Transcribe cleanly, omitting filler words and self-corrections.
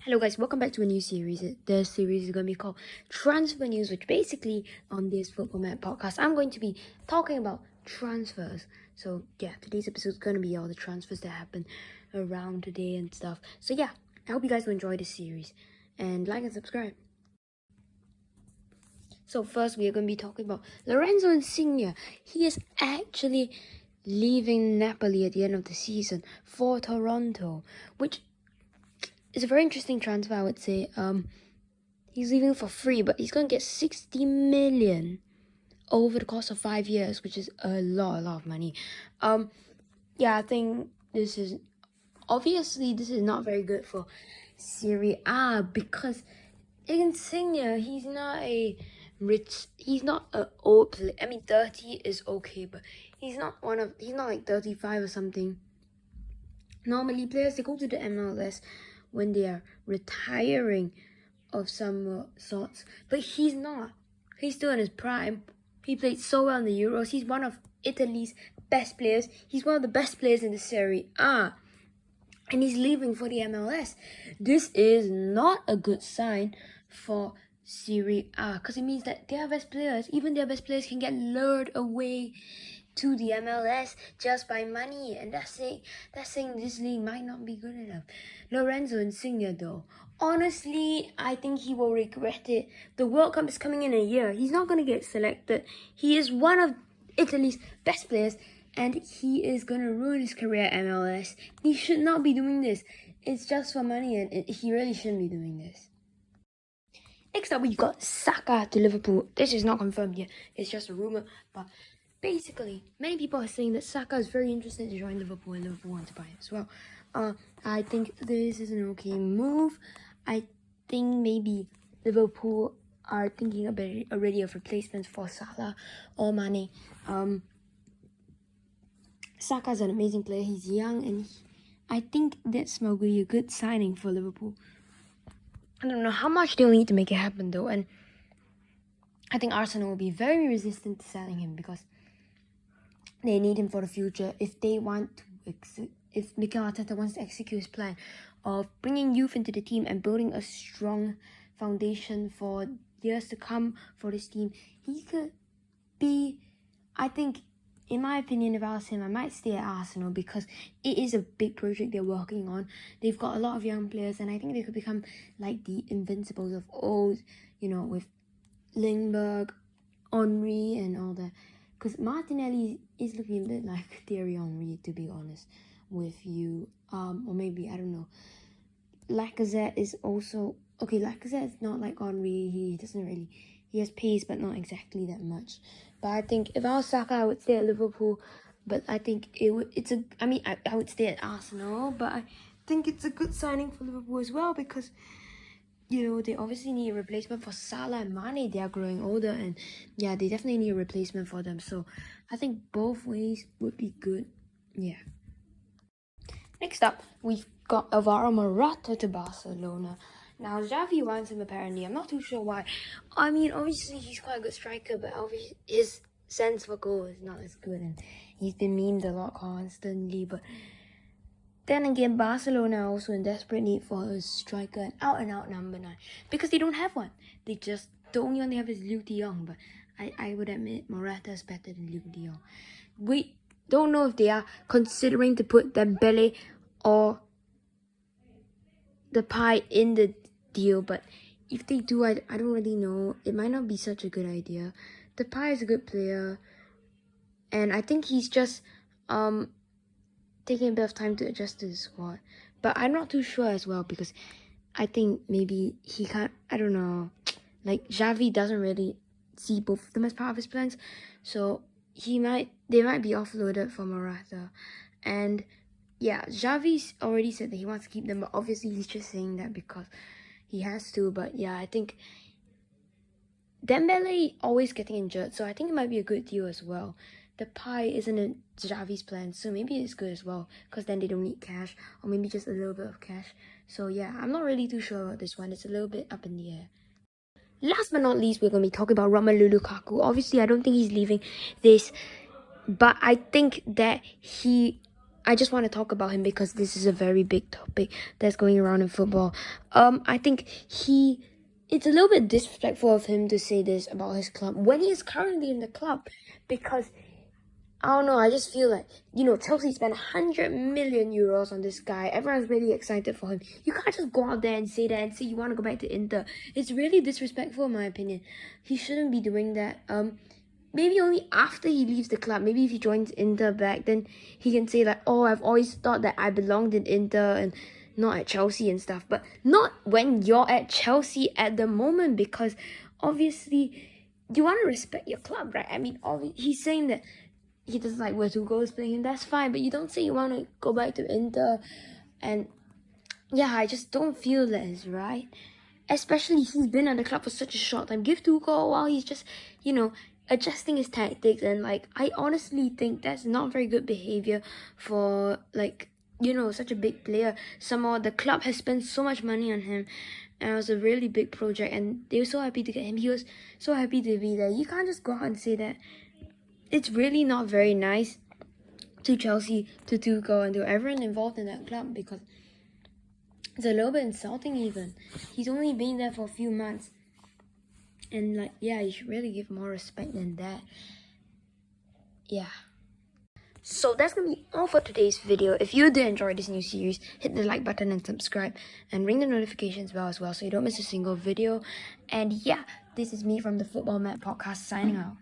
Hello guys, welcome back to a new series. The series is going to be called Transfer News, which basically on this Football Man podcast, I'm going to be talking about transfers. So yeah, today's episode is going to be all the transfers that happen around today and stuff. So yeah, I hope you guys will enjoy this series and like and subscribe. So first we are going to be talking about Lorenzo Insigne. He is actually leaving Napoli at the end of the season for Toronto, which it's a very interesting transfer, I would say. He's leaving for free, but he's going to get 60 million over the course of 5 years, which is a lot of money. Yeah, I think this is not very good for Serie A because Insigne, he's not a old player. I mean, 30 is okay, but he's not like 35 or something. Normally, players, they go to the MLS when they are retiring of some sorts, but he's not. He's still in his prime. He played so well in the Euros. He's one of Italy's best players. He's one of the best players in the Serie A, and he's leaving for the MLS. This is not a good sign for Serie A because it means that their best players, even their best players, can get lured away to the MLS just by money, and that's saying this league might not be good enough. Lorenzo Insigne, though, honestly, I think he will regret it. The World Cup is coming in a year. He's not going to get selected. He is one of Italy's best players, and he is going to ruin his career at MLS. He should not be doing this. It's just for money, and he really shouldn't be doing this. Next up, we got Saka to Liverpool. This is not confirmed yet. It's just a rumor, but basically, many people are saying that Saka is very interested to join Liverpool and Liverpool want to buy it as well. I think this is an okay move. I think maybe Liverpool are thinking already of replacements for Salah or Mane. Saka's an amazing player. He's young, and I think that's will be a good signing for Liverpool. I don't know how much they'll need to make it happen though, and I think Arsenal will be very resistant to selling him because they need him for the future. If Mikel Arteta wants to execute his plan of bringing youth into the team and building a strong foundation for years to come for this team, he could be, I think, in my opinion, if I was him, I might stay at Arsenal because it is a big project they're working on. They've got a lot of young players, and I think they could become like the invincibles of old, with Lindbergh, Henry, and all that. Because Martinelli is looking a bit like Thierry Henry, to be honest with you. Or maybe, I don't know. Lacazette is also... Okay, Lacazette is not like Henry. He has pace, but not exactly that much. But I think if I was Saka, I would stay at Liverpool. But I think I would stay at Arsenal. But I think it's a good signing for Liverpool as well because... they obviously need a replacement for Salah and Mane. They are growing older, and yeah, they definitely need a replacement for them. So I think both ways would be good. Yeah. Next up, we've got Alvaro Morata to Barcelona. Now, Xavi wants him apparently. I'm not too sure why. I mean, obviously he's quite a good striker, but obviously his sense for goal is not as good, and he's been memed a lot constantly. But then again, Barcelona are also in desperate need for a striker, an out-and-out number 9. Because they don't have one. The only one they have is Luke de Jong. But I would admit Morata is better than Luke de Jong. We don't know if they are considering to put Dembele or Depay in the deal. But if they do, I don't really know. It might not be such a good idea. Depay is a good player. And I think he's just... taking a bit of time to adjust to the squad. But I'm not too sure as well because I think maybe he can't, I don't know. Like, Xavi doesn't really see both of them as part of his plans. So, they might be offloaded for Morata. And, yeah, Xavi's already said that he wants to keep them. But obviously, he's just saying that because he has to. But, yeah, I think Dembele always getting injured. So, I think it might be a good deal as well. The pie isn't in Xavi's plan, so maybe it's good as well, because then they don't need cash, or maybe just a little bit of cash. So yeah, I'm not really too sure about this one. It's a little bit up in the air. Last but not least, we're going to be talking about Romelu Lukaku. Obviously, I don't think he's leaving this, but I think that he I just want to talk about him because this is a very big topic that's going around in football. I think it's a little bit disrespectful of him to say this about his club when he is currently in the club, because I don't know, I just feel like, Chelsea spent 100 million euros on this guy. Everyone's really excited for him. You can't just go out there and say that and say you want to go back to Inter. It's really disrespectful in my opinion. He shouldn't be doing that. Maybe only after he leaves the club. Maybe if he joins Inter back, then he can say like, oh, I've always thought that I belonged in Inter and not at Chelsea and stuff. But not when you're at Chelsea at the moment, because obviously you want to respect your club, right? I mean, he's saying that he doesn't like where Tuchel is playing him. That's fine, but you don't say you want to go back to Inter. And yeah, I just don't feel that is right. Especially he's been at the club for such a short time. Give Tuchel a while. He's just, adjusting his tactics, and like I honestly think that's not very good behavior for such a big player. Somehow the club has spent so much money on him, and it was a really big project, and they were so happy to get him. He was so happy to be there. You can't just go out and say that. It's really not very nice to Chelsea, to Tuchel, and to everyone involved in that club, because it's a little bit insulting even. He's only been there for a few months. And you should really give more respect than that. Yeah. So that's going to be all for today's video. If you did enjoy this new series, hit the like button and subscribe. And ring the notifications bell as well so you don't miss a single video. And yeah, this is me from the Football Map podcast signing out.